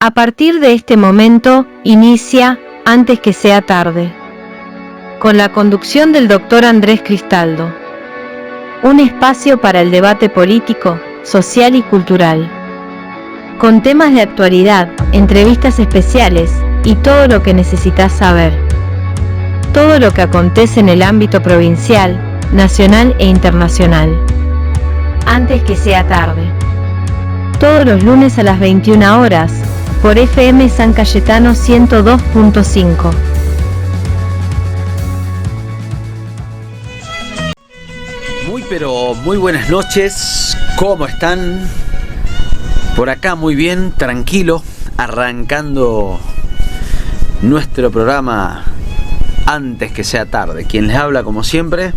A partir de este momento, inicia Antes que sea tarde, con la conducción del doctor Andrés Cristaldo. Un espacio para el debate político, social y cultural. Con temas de actualidad, entrevistas especiales y todo lo que necesitas saber. Todo lo que acontece en el ámbito provincial, nacional e internacional. Antes que sea tarde. Todos los lunes a las 21 horas, por FM San Cayetano 102.5. Pero muy buenas noches, ¿cómo están? Por acá muy bien, tranquilo, arrancando nuestro programa Antes que sea tarde. Quien les habla como siempre,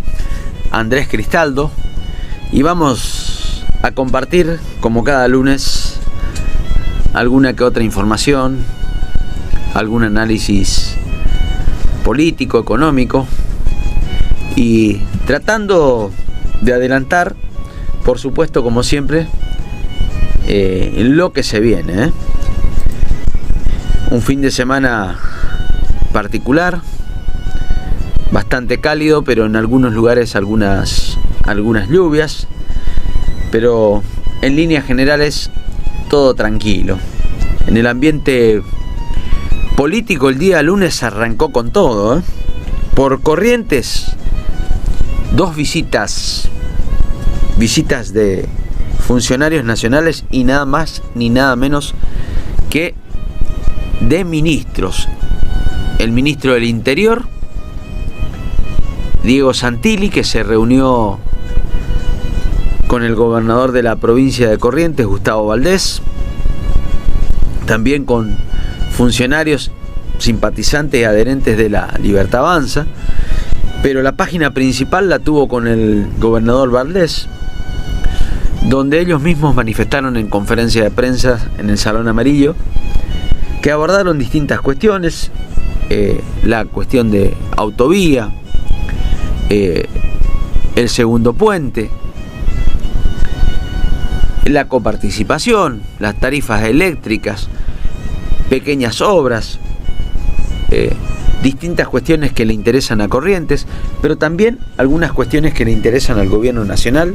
Andrés Cristaldo, y vamos a compartir como cada lunes alguna que otra información, algún análisis político, económico, y tratando de adelantar, por supuesto, como siempre, lo que se viene, Un fin de semana particular, bastante cálido, pero en algunos lugares algunas lluvias, pero en líneas generales todo tranquilo. En el ambiente político el día lunes arrancó con todo, Por Corrientes, 2 visitas de funcionarios nacionales y nada más ni nada menos que de ministros. El ministro del Interior, Diego Santilli, que se reunió con el gobernador de la provincia de Corrientes, Gustavo Valdés, también con funcionarios simpatizantes y adherentes de la Libertad Avanza, pero la página principal la tuvo con el gobernador Valdés, donde ellos mismos manifestaron en conferencia de prensa en el Salón Amarillo que abordaron distintas cuestiones, la cuestión de autovía, el segundo puente, la coparticipación, las tarifas eléctricas, pequeñas obras, distintas cuestiones que le interesan a Corrientes, pero también algunas cuestiones que le interesan al gobierno nacional,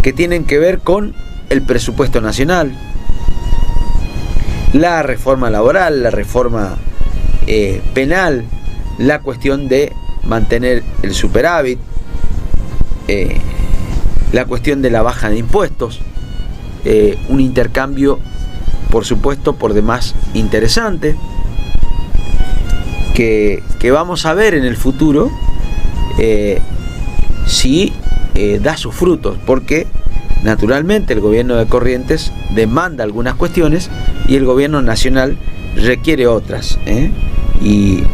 que tienen que ver con el presupuesto nacional, la reforma laboral, la reforma penal, la cuestión de mantener el superávit, la cuestión de la baja de impuestos, un intercambio, por supuesto, por demás interesante, que vamos a ver en el futuro si da sus frutos, porque naturalmente el gobierno de Corrientes demanda algunas cuestiones y el gobierno nacional requiere otras, y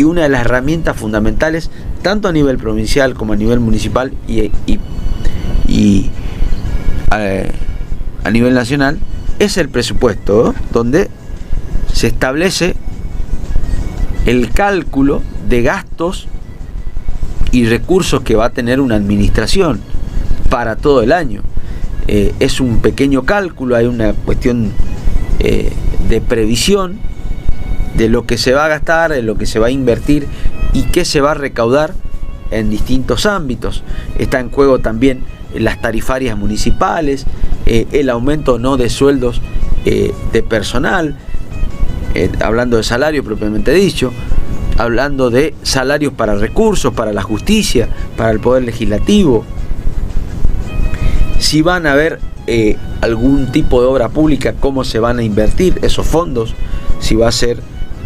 una de las herramientas fundamentales, tanto a nivel provincial como a nivel municipal y a nivel nacional, es el presupuesto, donde se establece el cálculo de gastos y recursos que va a tener una administración para todo el año. Es un pequeño cálculo, hay una cuestión de previsión de lo que se va a gastar, de lo que se va a invertir y qué se va a recaudar en distintos ámbitos. Está en juego también las tarifarias municipales, el aumento no de sueldos de personal, hablando de salario propiamente dicho, hablando de salarios para recursos, para la justicia, para el poder legislativo, si van a haber algún tipo de obra pública, cómo se van a invertir esos fondos, si va a ser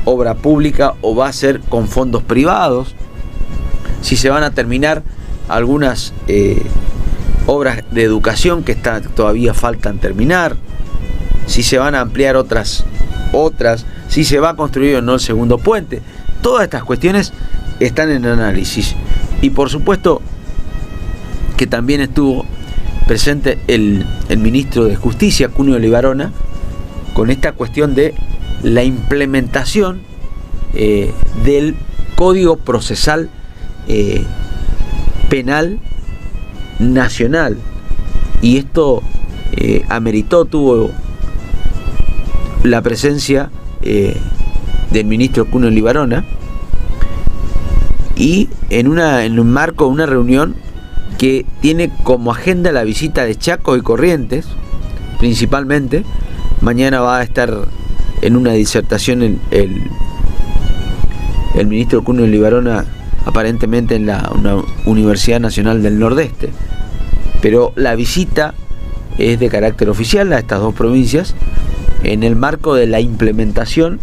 obra pública o va a ser con fondos privados, si se van a terminar algunas obras de educación que todavía faltan terminar, si se van a ampliar otras, si se va a construir o no el segundo puente. Todas estas cuestiones están en análisis, y por supuesto que también estuvo presente el ministro de Justicia, Cunio Libarona, con esta cuestión de la implementación del Código Procesal Penal Nacional, y esto ameritó, tuvo la presencia del ministro Cuno Libarona, y en un marco de una reunión que tiene como agenda la visita de Chaco y Corrientes, principalmente. Mañana va a estar en una disertación el ministro Cuno Libarona, aparentemente en una Universidad Nacional del Nordeste, pero la visita es de carácter oficial a estas dos provincias en el marco de la implementación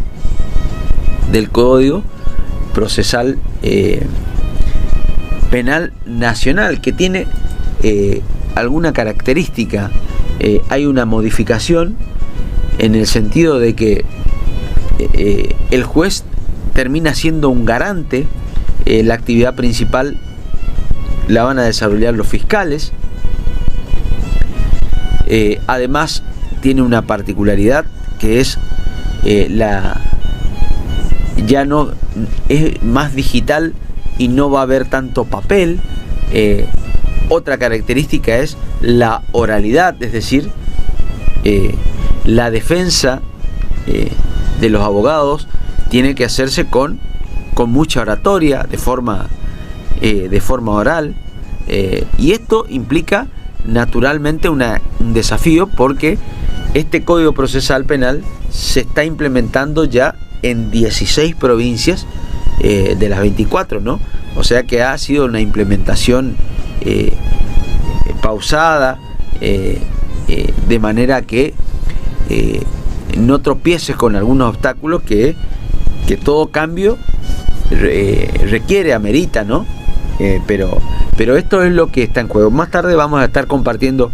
del Código Procesal Penal Nacional, que tiene alguna característica. Hay una modificación en el sentido de que el juez termina siendo un garante. La actividad principal la van a desarrollar los fiscales. Además tiene una particularidad que es ya no es más digital y no va a haber tanto papel. Otra característica es la oralidad, es decir, la defensa de los abogados tiene que hacerse con mucha oratoria, de forma oral, y esto implica naturalmente un desafío, porque este Código Procesal Penal se está implementando ya en 16 provincias de las 24, ¿no? O sea que ha sido una implementación pausada, de manera que no tropieces con algunos obstáculos que todo cambio requiere, amerita, ¿no? Pero esto es lo que está en juego. Más tarde vamos a estar compartiendo,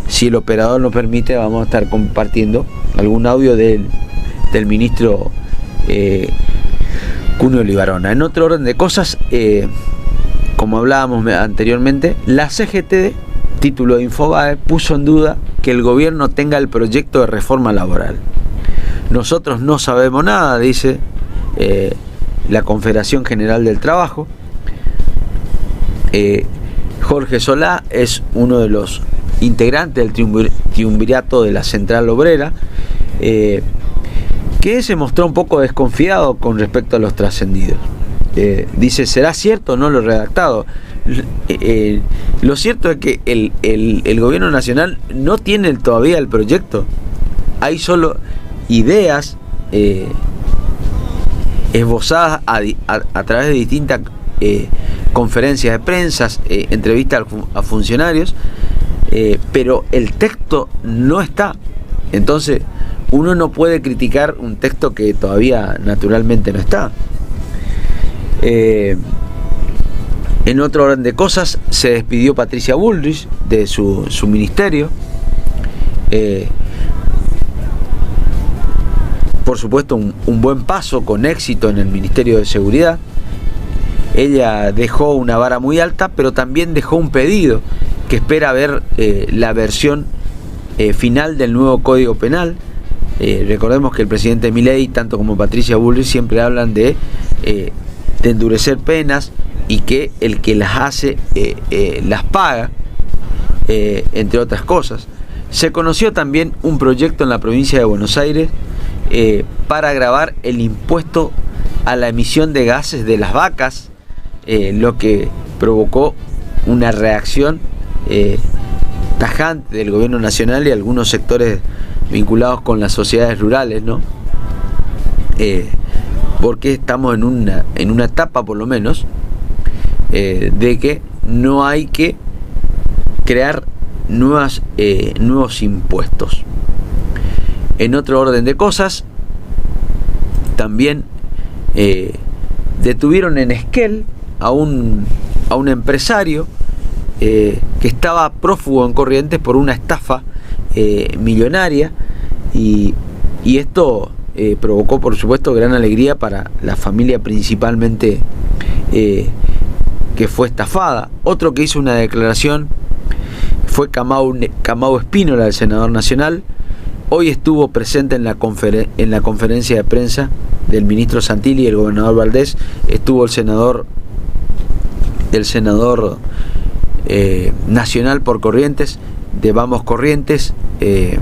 si el operador nos permite, vamos a estar compartiendo algún audio del ministro Cuno Libarona. En otro orden de cosas, como hablábamos anteriormente, la CGT, título de Infobae, puso en duda que el gobierno tenga el proyecto de reforma laboral. Nosotros no sabemos nada, dice la Confederación General del Trabajo. Jorge Solá es uno de los integrantes del triunvirato de la Central Obrera, que se mostró un poco desconfiado con respecto a los trascendidos. Dice, ¿será cierto o no lo redactado? Lo cierto es que el gobierno nacional no tiene todavía el proyecto. Hay solo ideas esbozadas a través de distintas conferencias de prensa, entrevistas a funcionarios, pero el texto no está. Entonces uno no puede criticar un texto que todavía naturalmente no está. En otro orden de cosas, se despidió Patricia Bullrich de su ministerio. Por supuesto, un buen paso, con éxito en el Ministerio de Seguridad. Ella dejó una vara muy alta, pero también dejó un pedido que espera ver la versión final del nuevo Código Penal. Recordemos que el presidente Milei, tanto como Patricia Bullrich, siempre hablan de endurecer penas y que el que las hace las paga, entre otras cosas. Se conoció también un proyecto en la provincia de Buenos Aires para agravar el impuesto a la emisión de gases de las vacas, lo que provocó una reacción tajante del gobierno nacional y algunos sectores vinculados con las sociedades rurales, ¿no? Porque estamos en una etapa, por lo menos, de que no hay que crear nuevos impuestos. En otro orden de cosas, también detuvieron en Esquel a un empresario que estaba prófugo en Corrientes por una estafa millonaria, y esto provocó, por supuesto, gran alegría para la familia principalmente que fue estafada. Otro que hizo una declaración fue Camau Espínola, el senador nacional. Hoy estuvo presente en la conferencia de prensa del ministro Santilli y el gobernador Valdés. Estuvo el senador nacional por Corrientes, de Vamos Corrientes, de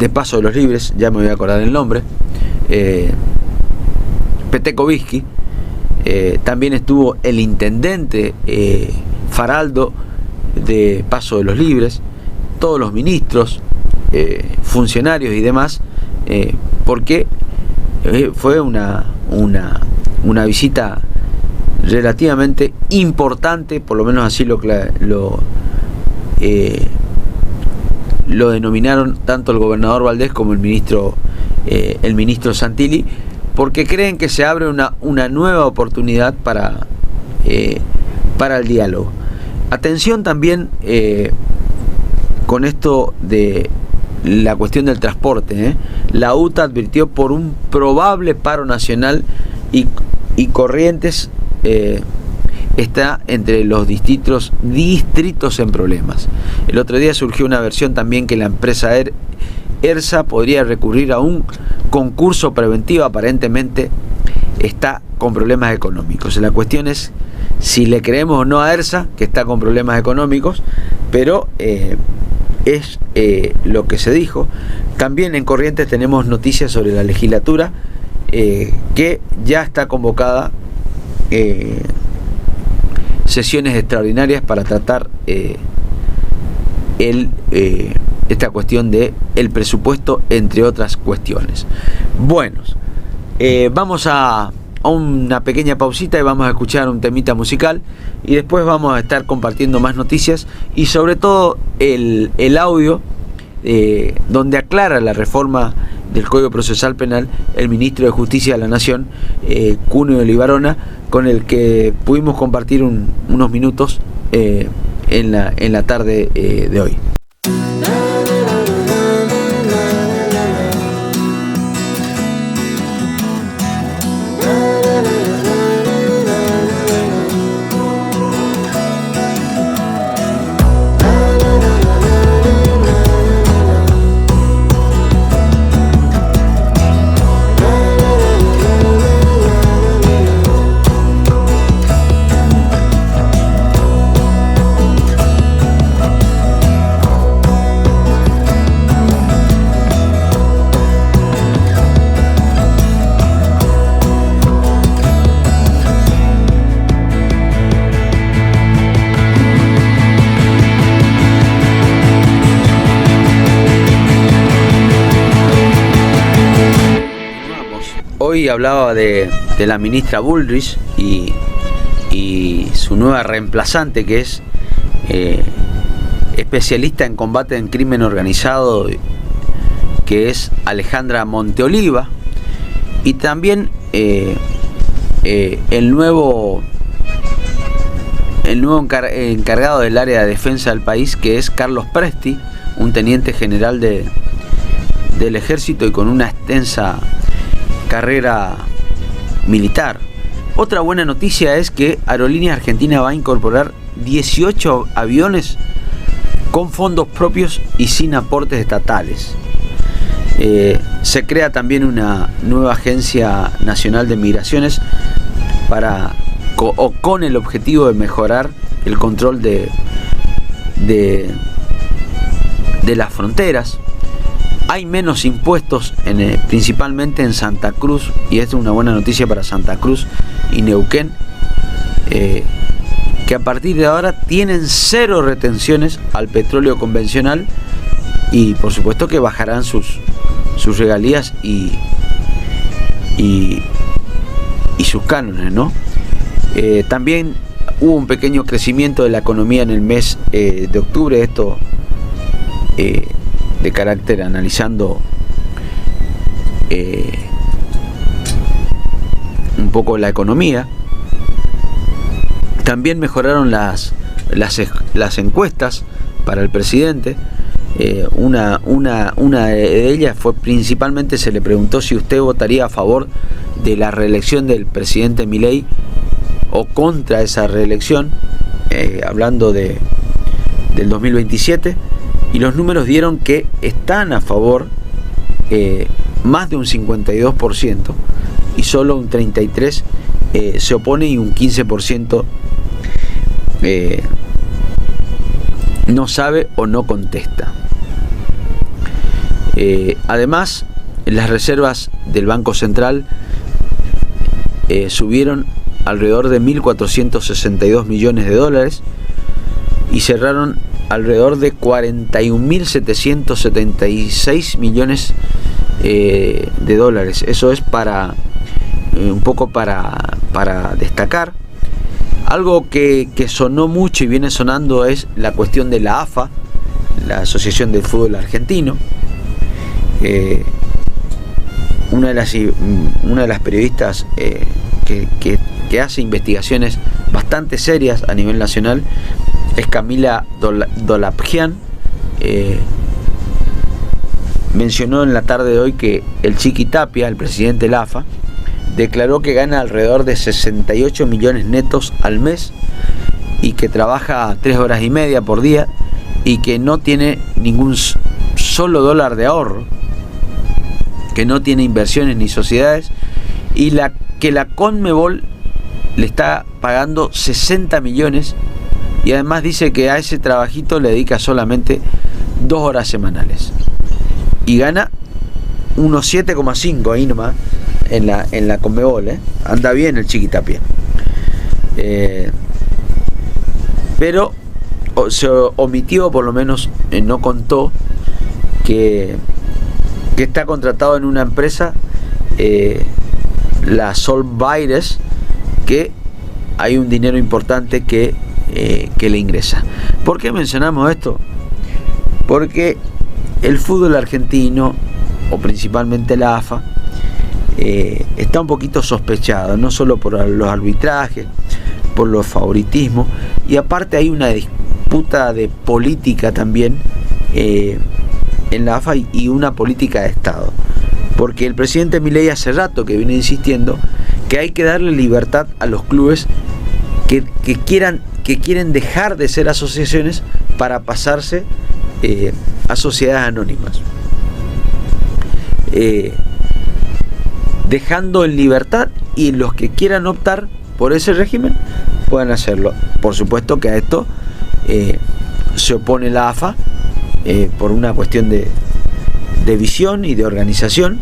de Paso de los Libres, ya me voy a acordar el nombre, Petekoviski, también estuvo el intendente Faraldo de Paso de los Libres, todos los ministros, funcionarios y demás, porque fue una visita relativamente importante, por lo menos así lo denominaron tanto el gobernador Valdés como el ministro Santilli, porque creen que se abre una nueva oportunidad para el diálogo. Atención también con esto de la cuestión del transporte. La UTA advirtió por un probable paro nacional y Corrientes está entre los distritos en problemas. El otro día surgió una versión también que la empresa ERSA podría recurrir a un concurso preventivo, aparentemente está con problemas económicos. La cuestión es si le creemos o no a ERSA, que está con problemas económicos, pero es lo que se dijo. También en Corrientes tenemos noticias sobre la legislatura, que ya está convocada sesiones extraordinarias para tratar esta cuestión de el presupuesto, entre otras cuestiones. Bueno, vamos a una pequeña pausita y vamos a escuchar un temita musical y después vamos a estar compartiendo más noticias y sobre todo el audio donde aclara la reforma del Código Procesal Penal el ministro de Justicia de la Nación, Cuneo Olivarona, con el que pudimos compartir unos minutos en la tarde de hoy. Hoy hablaba de la ministra Bullrich y su nueva reemplazante, que es especialista en combate en crimen organizado, que es Alejandra Monteoliva, y también el nuevo encargado del área de defensa del país, que es Carlos Presti, un teniente general del ejército y con una extensa carrera militar. Otra buena noticia es que Aerolíneas Argentina va a incorporar 18 aviones con fondos propios y sin aportes estatales. Se crea también una nueva Agencia Nacional de Migraciones con el objetivo de mejorar el control de las fronteras. Hay menos impuestos principalmente en Santa Cruz, y esta es una buena noticia para Santa Cruz y Neuquén, que a partir de ahora tienen 0 retenciones al petróleo convencional y por supuesto que bajarán sus regalías y sus cánones, ¿no? También hubo un pequeño crecimiento de la economía en el mes de octubre, esto de carácter analizando un poco la economía. También mejoraron las encuestas para el presidente. Una de ellas fue principalmente, se le preguntó si usted votaría a favor de la reelección del presidente Milei o contra esa reelección, hablando del 2027, y los números dieron que están a favor más de un 52%, y solo un 33% se opone, y un 15% no sabe o no contesta. Además, las reservas del Banco Central subieron alrededor de 1.462 millones de dólares y cerraron alrededor de 41.776 millones de dólares. Eso es para un poco para destacar. Algo que sonó mucho y viene sonando es la cuestión de la AFA, la Asociación del Fútbol Argentino. Una de las periodistas que hace investigaciones bastante serias a nivel nacional es Camila Dolapjian. Mencionó en la tarde de hoy que el Chiqui Tapia, el presidente de la AFA, declaró que gana alrededor de 68 millones netos al mes y que trabaja 3 horas y media por día y que no tiene ningún solo dólar de ahorro, que no tiene inversiones ni sociedades, y que la Conmebol le está pagando 60 millones y además dice que a ese trabajito le dedica solamente 2 horas semanales y gana unos 7,5 ahí nomás en la Conmebol. Anda bien el Chiqui Tapia, pero se omitió, por lo menos no contó que está contratado en una empresa, la Solvaires, que hay un dinero importante que le ingresa. ¿Por qué mencionamos esto? Porque el fútbol argentino, o principalmente la AFA, está un poquito sospechado, no solo por los arbitrajes, por los favoritismos, y aparte hay una disputa de política también en la AFA y una política de Estado, porque el presidente Milei hace rato que viene insistiendo que hay que darle libertad a los clubes que quieren dejar de ser asociaciones para pasarse a sociedades anónimas, dejando en libertad, y los que quieran optar por ese régimen puedan hacerlo. Por supuesto que a esto se opone la AFA por una cuestión de visión y de organización,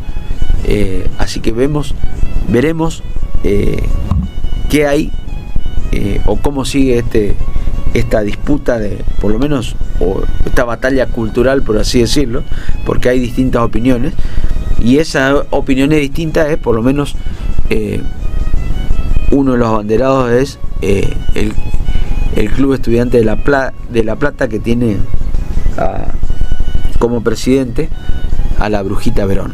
así que veremos qué hay o cómo sigue esta disputa por lo menos, o esta batalla cultural, por así decirlo, porque hay distintas opiniones, y esas opiniones distintas es, por lo menos, uno de los abanderados es el Club Estudiante de La Plata, que tiene como presidente a la Brujita Verón.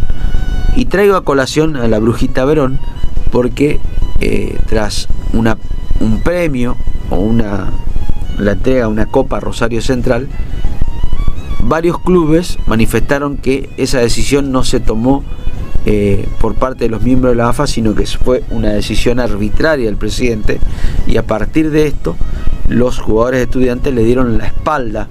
Y traigo a colación a la Brujita Verón porque tras un premio o la entrega de una Copa Rosario Central, varios clubes manifestaron que esa decisión no se tomó por parte de los miembros de la AFA, sino que fue una decisión arbitraria del presidente, y a partir de esto los jugadores estudiantes le dieron la espalda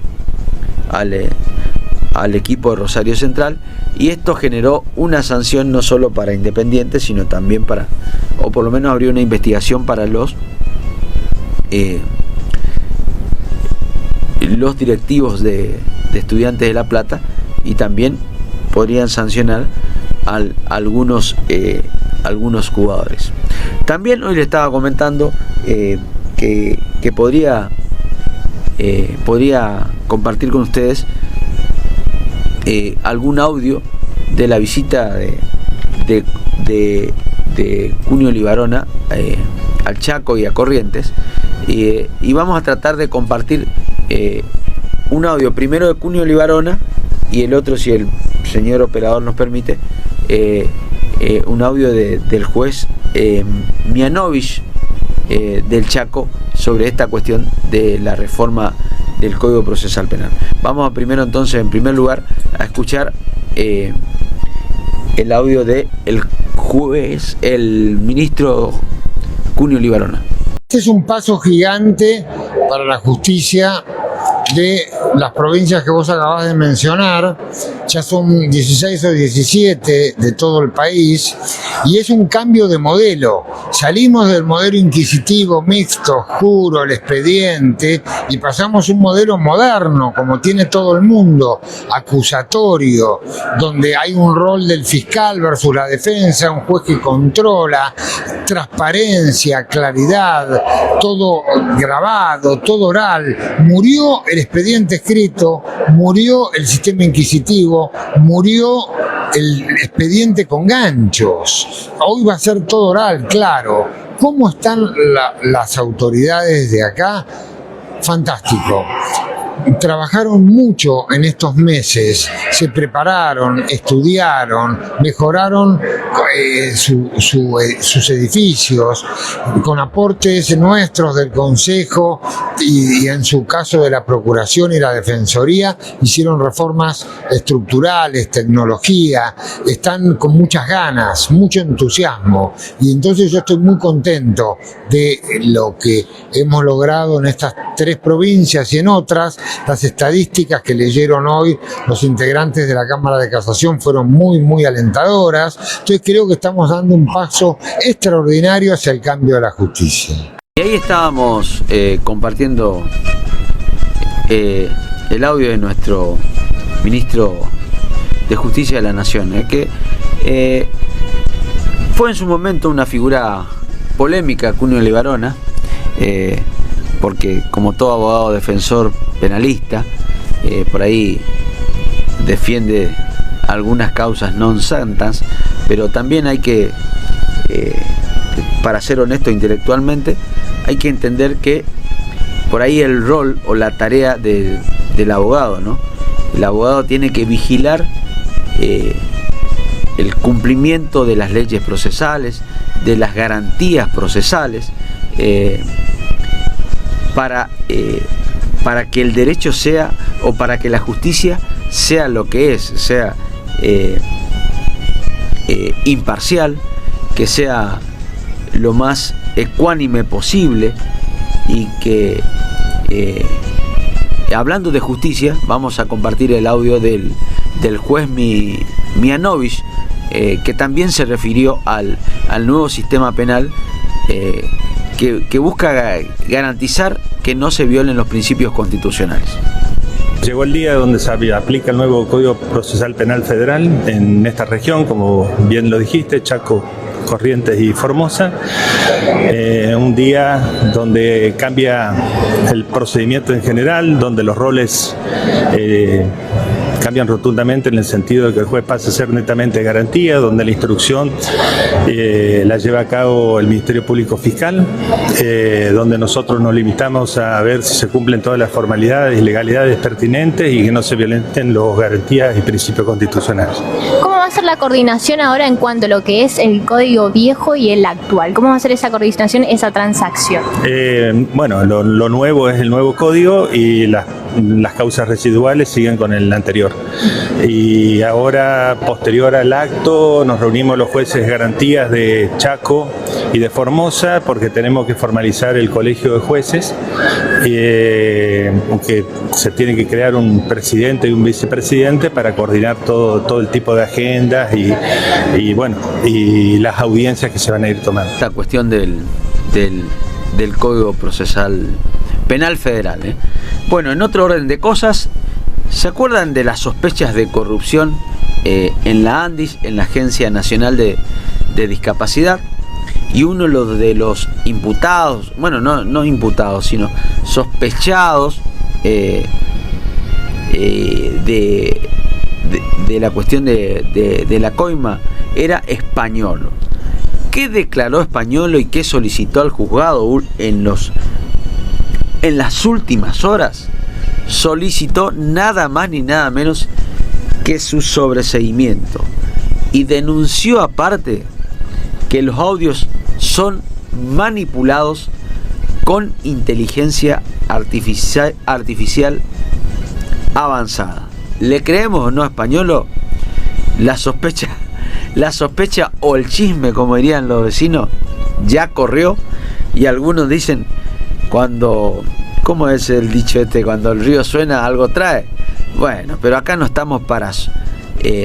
al equipo de Rosario Central, y esto generó una sanción no solo para Independiente, sino también o por lo menos abrió una investigación para los directivos de Estudiantes de La Plata, y también podrían sancionar a algunos jugadores. También hoy le estaba comentando que podría compartir con ustedes algún audio de la visita de Cunio Libarona al Chaco y a Corrientes, y vamos a tratar de compartir un audio primero de Cunio Libarona y el otro, si el señor operador nos permite, un audio del juez Mianovich del Chaco sobre esta cuestión de la reforma del Código Procesal Penal. Vamos primero entonces, en primer lugar, a escuchar el audio de el juez, el ministro Cunio Libarona. Este es un paso gigante para la justicia de las provincias que vos acabás de mencionar. Ya son 16 o 17 de todo el país y es un cambio de modelo. Salimos del modelo inquisitivo, mixto, oscuro, el expediente, y pasamos a un modelo moderno, como tiene todo el mundo, acusatorio, donde hay un rol del fiscal versus la defensa, un juez que controla, transparencia, claridad, todo grabado, todo oral. Murió el expediente escrito, murió el sistema inquisitivo, murió el expediente con ganchos. Hoy va a ser todo oral, claro. ¿Cómo están las autoridades de acá? Fantástico. Trabajaron mucho en estos meses, se prepararon, estudiaron, mejoraron sus edificios, con aportes nuestros del Consejo y en su caso de la Procuración y la Defensoría, hicieron reformas estructurales, tecnología, están con muchas ganas, mucho entusiasmo, y entonces yo estoy muy contento de lo que hemos logrado en estas 3 provincias y en otras. Las estadísticas que leyeron hoy los integrantes de la Cámara de Casación fueron muy, muy alentadoras. Entonces creo que estamos dando un paso extraordinario hacia el cambio de la justicia. Y ahí estábamos compartiendo el audio de nuestro ministro de Justicia de la Nación, que fue en su momento una figura polémica, Cunio Libarona, porque como todo abogado defensor penalista, por ahí defiende algunas causas non santas, pero también hay que, para ser honesto intelectualmente, hay que entender que por ahí el rol o la tarea del abogado, ¿no? El abogado tiene que vigilar el cumplimiento de las leyes procesales, de las garantías procesales, para que el derecho sea, o para que la justicia sea lo que es, sea imparcial, que sea lo más ecuánime posible, y que hablando de justicia, vamos a compartir el audio del juez Mianovich, que también se refirió al nuevo sistema penal que busca garantizar que no se violen los principios constitucionales. Llegó el día donde se aplica el nuevo Código Procesal Penal Federal en esta región, como bien lo dijiste, Chaco, Corrientes y Formosa. Un día donde cambia el procedimiento en general, donde los roles cambian rotundamente en el sentido de que el juez pasa a ser netamente garantía, donde la instrucción la lleva a cabo el Ministerio Público Fiscal, donde nosotros nos limitamos a ver si se cumplen todas las formalidades y legalidades pertinentes y que no se violenten las garantías y principios constitucionales. ¿Cómo va a ser la coordinación ahora en cuanto a lo que es el código viejo y el actual? ¿Cómo va a ser esa coordinación, esa transacción? Bueno, lo nuevo es el nuevo código y las causas residuales siguen con el anterior. Y ahora, posterior al acto, nos reunimos los jueces de garantías de Chaco y de Formosa, porque tenemos que formalizar el colegio de jueces, aunque se tiene que crear un presidente y un vicepresidente para coordinar todo el tipo de agendas y bueno, y las audiencias que se van a ir tomando. Esta cuestión del Código Procesal Penal Federal. Bueno, en otro orden de cosas, ¿se acuerdan de las sospechas de corrupción en la ANDIS, en la Agencia Nacional de Discapacidad? Y uno de los imputados, bueno, no imputados, sino sospechados de la cuestión de la coima era Españolo. ¿Qué declaró Españolo y qué solicitó al juzgado en las últimas horas? Solicitó nada más ni nada menos que su sobreseimiento y denunció aparte que los audios son manipulados con inteligencia artificial avanzada. ¿Le creemos o no a Españolo? La sospecha o el chisme, como dirían los vecinos, ya corrió, y algunos dicen cuando ¿Cómo es el dicho este? Cuando el río suena, algo trae. Bueno, pero acá no estamos para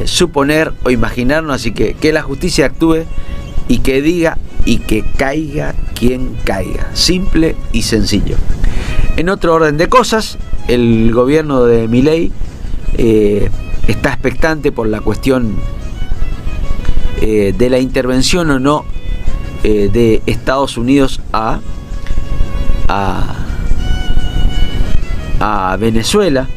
suponer o imaginarnos, así que la justicia actúe y que diga y que caiga quien caiga. Simple y sencillo. En otro orden de cosas, el gobierno de Milei está expectante por la cuestión de la intervención o no de Estados Unidos a Venezuela.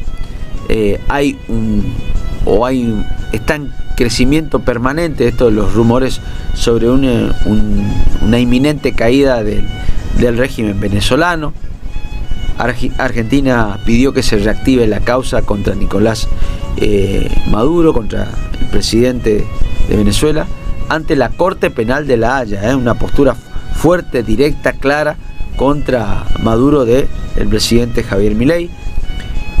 Está en crecimiento permanente esto de los rumores sobre una inminente caída del régimen venezolano. Argentina pidió que se reactive la causa contra Nicolás Maduro, contra el presidente de Venezuela, ante la Corte Penal de La Haya, una postura fuerte, directa, clara contra Maduro del presidente Javier Milei.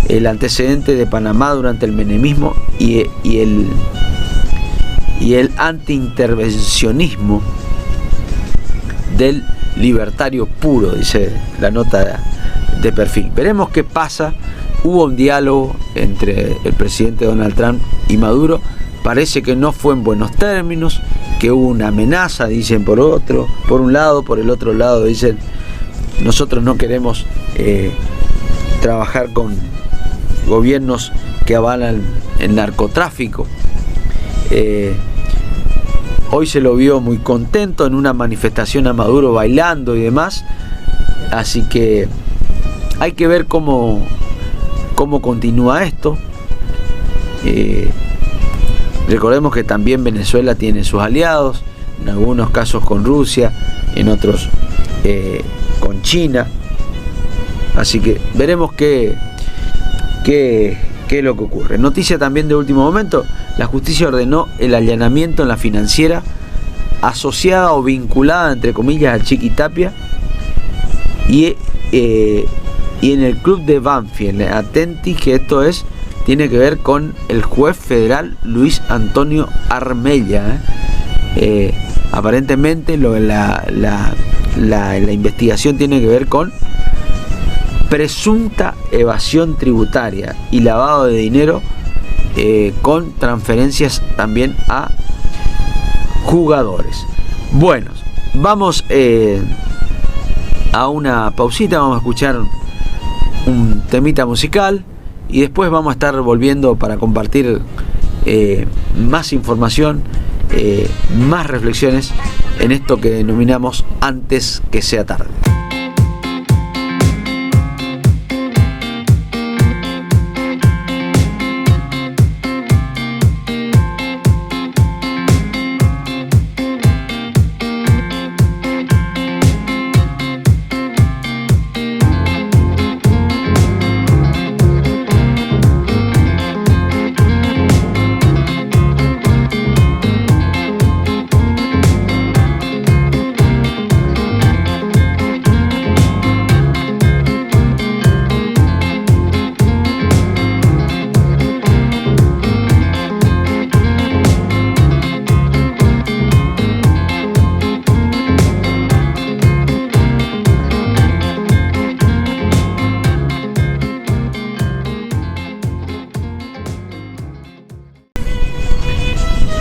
El antecedente de Panamá durante el menemismo y el antiintervencionismo del libertario puro, dice la nota de perfil. Veremos qué pasa. Hubo un diálogo entre el presidente Donald Trump y Maduro. Parece que no fue en buenos términos, que hubo una amenaza, dicen por un lado, por el otro lado dicen nosotros no queremos trabajar con gobiernos que avalan el narcotráfico. Hoy se lo vio muy contento en una manifestación a Maduro bailando y demás, así que hay que ver cómo continúa esto. Recordemos que también Venezuela tiene sus aliados, en algunos casos con Rusia, en otros con China, así que veremos qué es lo que ocurre. Noticia también de último momento: la justicia ordenó el allanamiento en la financiera asociada o vinculada, entre comillas, a Chiquitapia y en el club de Banfield. Atenti que esto tiene que ver con el juez federal Luis Antonio Armella. Aparentemente la investigación tiene que ver con presunta evasión tributaria y lavado de dinero, con transferencias también a jugadores. Bueno, vamos a una pausita, vamos a escuchar un temita musical y después vamos a estar volviendo para compartir más información, más reflexiones en esto que denominamos Antes que sea tarde.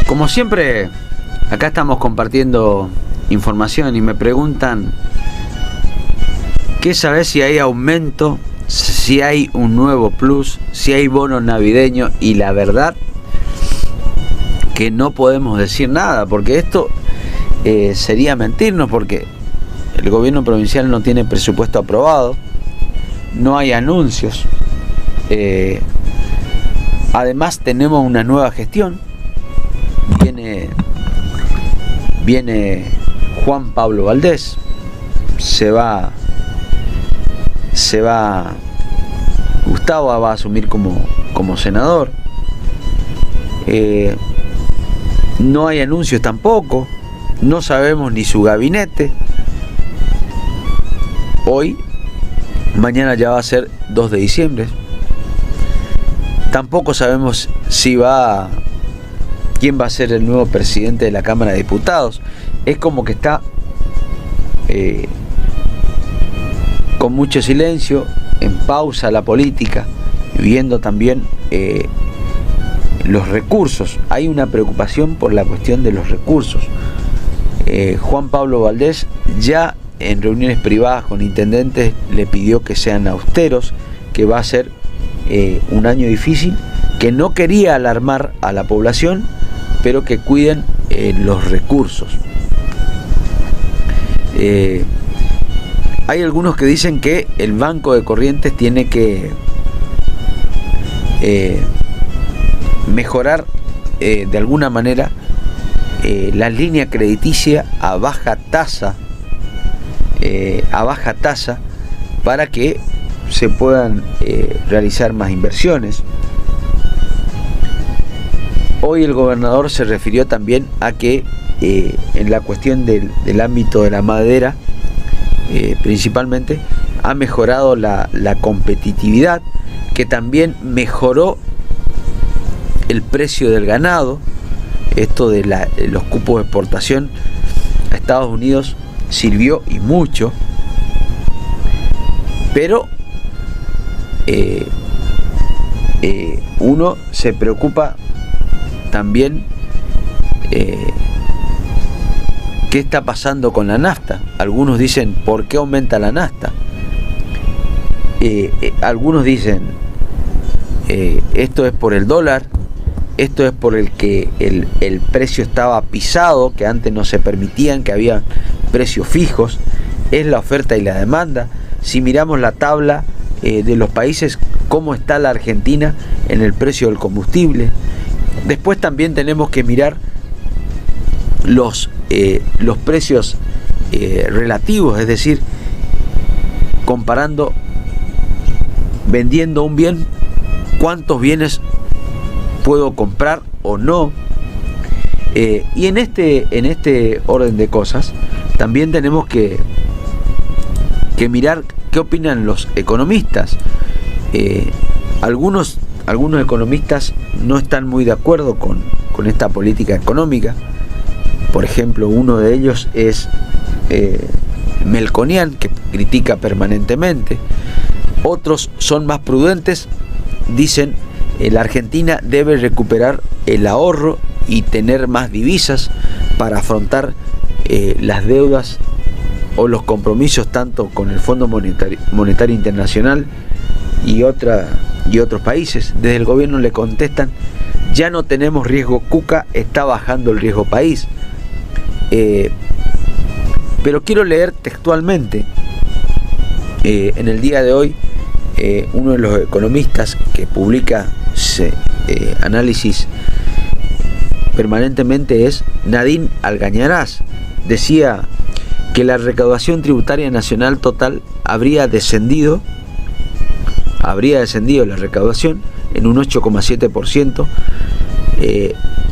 Como siempre, acá estamos compartiendo información y me preguntan ¿qué sabés si hay aumento, si hay un nuevo plus, si hay bono navideño? Y la verdad que no podemos decir nada, porque esto sería mentirnos, porque el gobierno provincial no tiene presupuesto aprobado, no hay anuncios, además tenemos una nueva gestión. Viene Juan Pablo Valdés, se va Gustavo va a asumir como senador. No hay anuncios tampoco, no sabemos ni su gabinete. Mañana ya va a ser 2 de diciembre. Tampoco sabemos quién va a ser el nuevo presidente de la Cámara de Diputados. Es como que está con mucho silencio en pausa la política, viendo también los recursos. Hay una preocupación por la cuestión de los recursos. Juan Pablo Valdés ya en reuniones privadas con intendentes le pidió que sean austeros, que va a ser un año difícil, que no quería alarmar a la población, pero que cuiden los recursos. Hay algunos que dicen que el Banco de Corrientes tiene que mejorar de alguna manera la línea crediticia a baja tasa, para que se puedan realizar más inversiones. Hoy el gobernador se refirió también a que en la cuestión del ámbito de la madera, principalmente, ha mejorado la competitividad, que también mejoró el precio del ganado. Esto de los cupos de exportación a Estados Unidos sirvió y mucho, pero uno se preocupa también qué está pasando con la nafta. Algunos dicen, ¿por qué aumenta la nafta? Algunos dicen, esto es por el dólar, esto es por el que el precio estaba pisado, que antes no se permitían, que había precios fijos, es la oferta y la demanda. Si miramos la tabla de los países, cómo está la Argentina en el precio del combustible. Después también tenemos que mirar los precios relativos, es decir, comparando, vendiendo un bien, cuántos bienes puedo comprar o no. Y en este orden de cosas también tenemos que mirar qué opinan los economistas. Algunos economistas no están muy de acuerdo con esta política económica. Por ejemplo, uno de ellos es Melconian, que critica permanentemente. Otros son más prudentes, dicen la Argentina debe recuperar el ahorro y tener más divisas para afrontar las deudas o los compromisos tanto con el Fondo Monetario Internacional y otros países. Desde el gobierno le contestan, ya no tenemos riesgo Cuca, está bajando el riesgo país. Pero quiero leer textualmente, en el día de hoy, uno de los economistas que publica análisis permanentemente es Nadine Algañarás. Decía que la recaudación tributaria nacional total habría descendido la recaudación en un 8,7%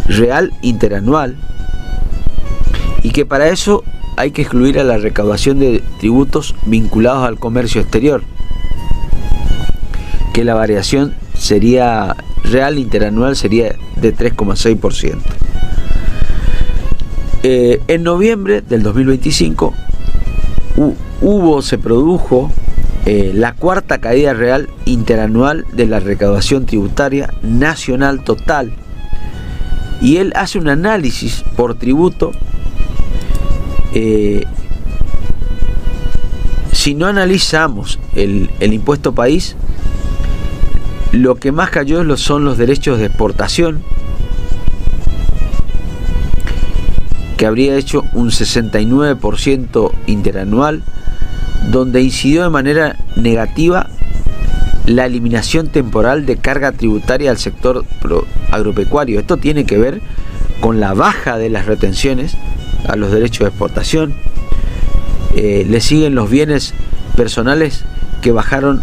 real interanual, y que para eso hay que excluir a la recaudación de tributos vinculados al comercio exterior, que la variación sería real interanual sería de 3,6%. En noviembre del 2025 se produjo la cuarta caída real interanual de la recaudación tributaria nacional total, y él hace un análisis por tributo. Si no analizamos el impuesto país, lo que más cayó son los derechos de exportación, que habría hecho un 69% interanual, donde incidió de manera negativa la eliminación temporal de carga tributaria al sector agropecuario. Esto tiene que ver con la baja de las retenciones a los derechos de exportación. Le siguen los bienes personales, que bajaron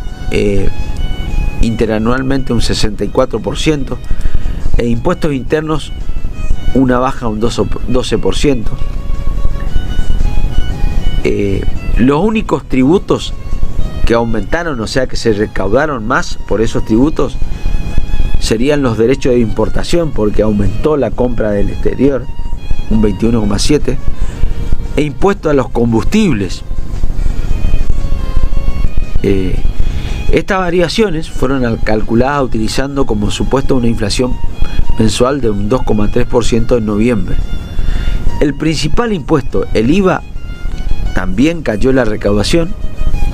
interanualmente un 64%, e impuestos internos una baja un 12%. Los únicos tributos que aumentaron, o sea que se recaudaron más por esos tributos, serían los derechos de importación, porque aumentó la compra del exterior un 21,7%, e impuesto a los combustibles. Estas variaciones fueron calculadas utilizando como supuesto una inflación mensual de un 2,3% en noviembre. El principal impuesto, el IVA, también cayó la recaudación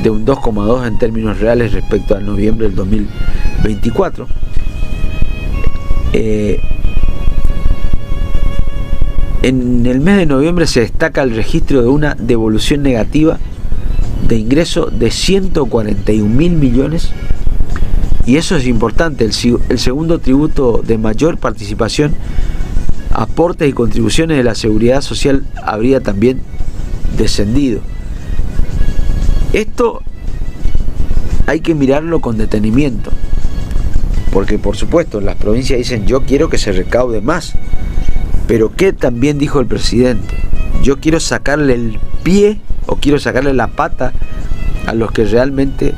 de un 2,2% en términos reales respecto al noviembre del 2024. En el mes de noviembre se destaca el registro de una devolución negativa de ingreso de 141.000 millones, y eso es importante. El segundo tributo de mayor participación, aportes y contribuciones de la seguridad social habría también descendido. Esto hay que mirarlo con detenimiento, porque por supuesto las provincias dicen yo quiero que se recaude más, pero ¿qué también dijo el presidente? Yo quiero sacarle el pie o quiero sacarle la pata a los que realmente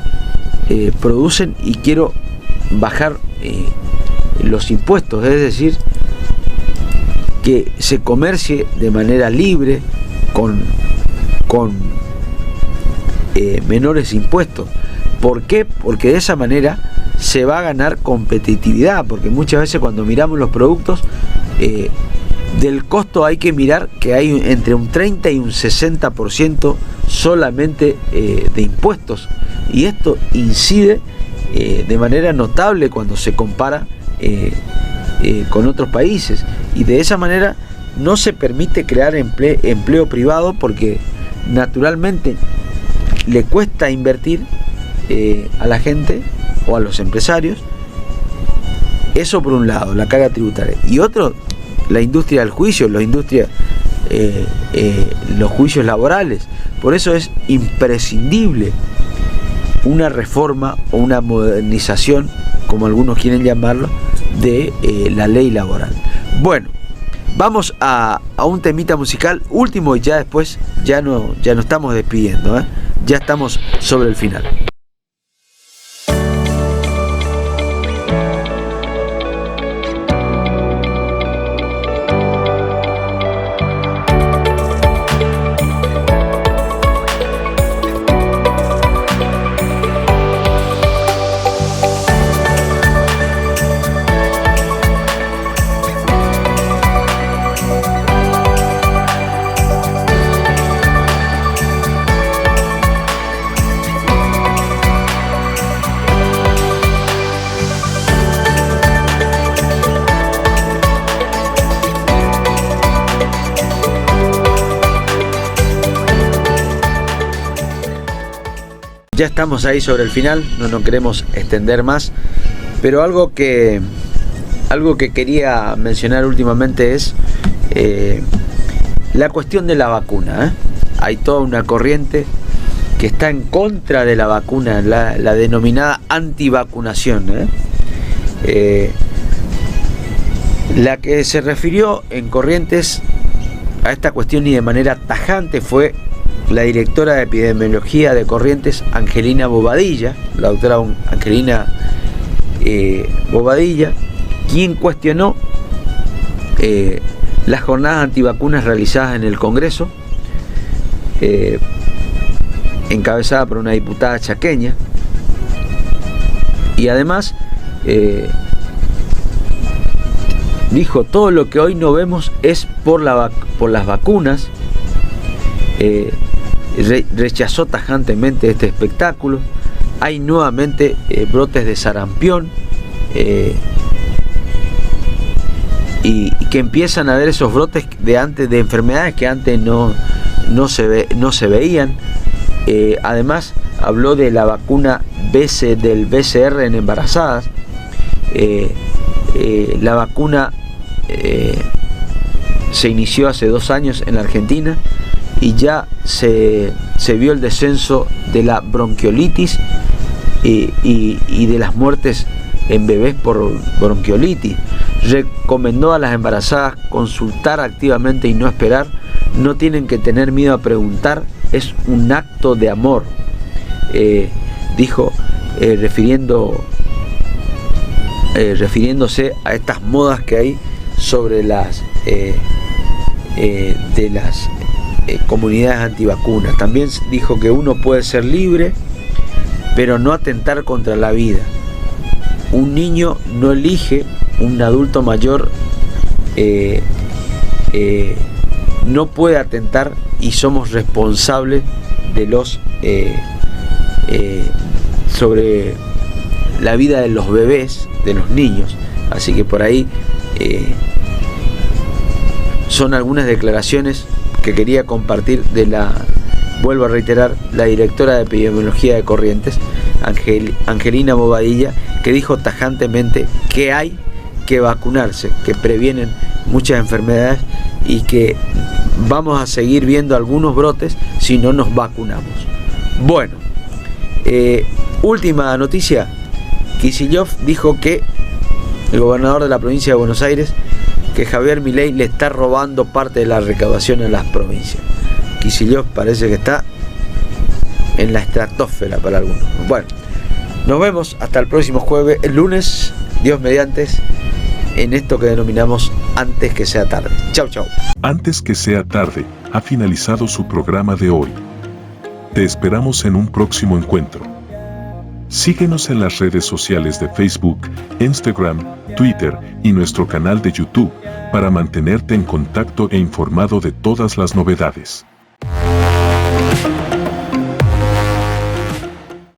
producen, y quiero bajar los impuestos, es decir, que se comercie de manera libre con menores impuestos. ¿Por qué? Porque de esa manera se va a ganar competitividad, porque muchas veces cuando miramos los productos del costo hay que mirar que hay entre un 30 y un 60% solamente de impuestos, y esto incide de manera notable cuando se compara con otros países, y de esa manera no se permite crear empleo privado, porque naturalmente le cuesta invertir a la gente o a los empresarios. Eso por un lado, la carga tributaria, y otro, la industria del juicio, los juicios laborales. Por eso es imprescindible una reforma o una modernización, como algunos quieren llamarlo, de la ley laboral. Bueno, vamos a un temita musical último, y ya después ya no estamos despidiendo, ya estamos sobre el final. Ya estamos ahí sobre el final, no queremos extender más, pero algo que quería mencionar últimamente es la cuestión de la vacuna. Hay toda una corriente que está en contra de la vacuna, la denominada antivacunación. La que se refirió en Corrientes a esta cuestión y de manera tajante fue la directora de epidemiología de Corrientes, Angelina Bobadilla, la doctora Angelina Bobadilla, quien cuestionó las jornadas antivacunas realizadas en el Congreso, encabezada por una diputada chaqueña, y además dijo: todo lo que hoy no vemos es por las vacunas. Rechazó tajantemente este espectáculo. Hay nuevamente brotes de sarampión, y que empiezan a ver esos brotes de enfermedades que antes no se veían. Además habló de la vacuna del BCR en embarazadas. La vacuna se inició hace 2 años en la Argentina, y ya se vio el descenso de la bronquiolitis y de las muertes en bebés por bronquiolitis. Recomendó a las embarazadas consultar activamente y no esperar. No tienen que tener miedo a preguntar, es un acto de amor, dijo, refiriéndose a estas modas que hay sobre las comunidades antivacunas. También dijo que uno puede ser libre, pero no atentar contra la vida. Un niño no elige, un adulto mayor no puede atentar, y somos responsables de los sobre la vida de los bebés, de los niños. Así que por ahí son algunas declaraciones que quería compartir de vuelvo a reiterar, la directora de epidemiología de Corrientes, Angelina Bobadilla, que dijo tajantemente que hay que vacunarse, que previenen muchas enfermedades y que vamos a seguir viendo algunos brotes si no nos vacunamos. Bueno, última noticia. Kicillof dijo que el gobernador de la provincia de Buenos Aires, que Javier Milei le está robando parte de la recaudación a las provincias. Kicillof parece que está en la estratosfera para algunos. Bueno, nos vemos hasta el próximo jueves, el lunes, Dios mediante, en esto que denominamos Antes que sea tarde. Chau, chau. Antes que sea tarde, ha finalizado su programa de hoy. Te esperamos en un próximo encuentro. Síguenos en las redes sociales de Facebook, Instagram, Twitter y nuestro canal de YouTube para mantenerte en contacto e informado de todas las novedades.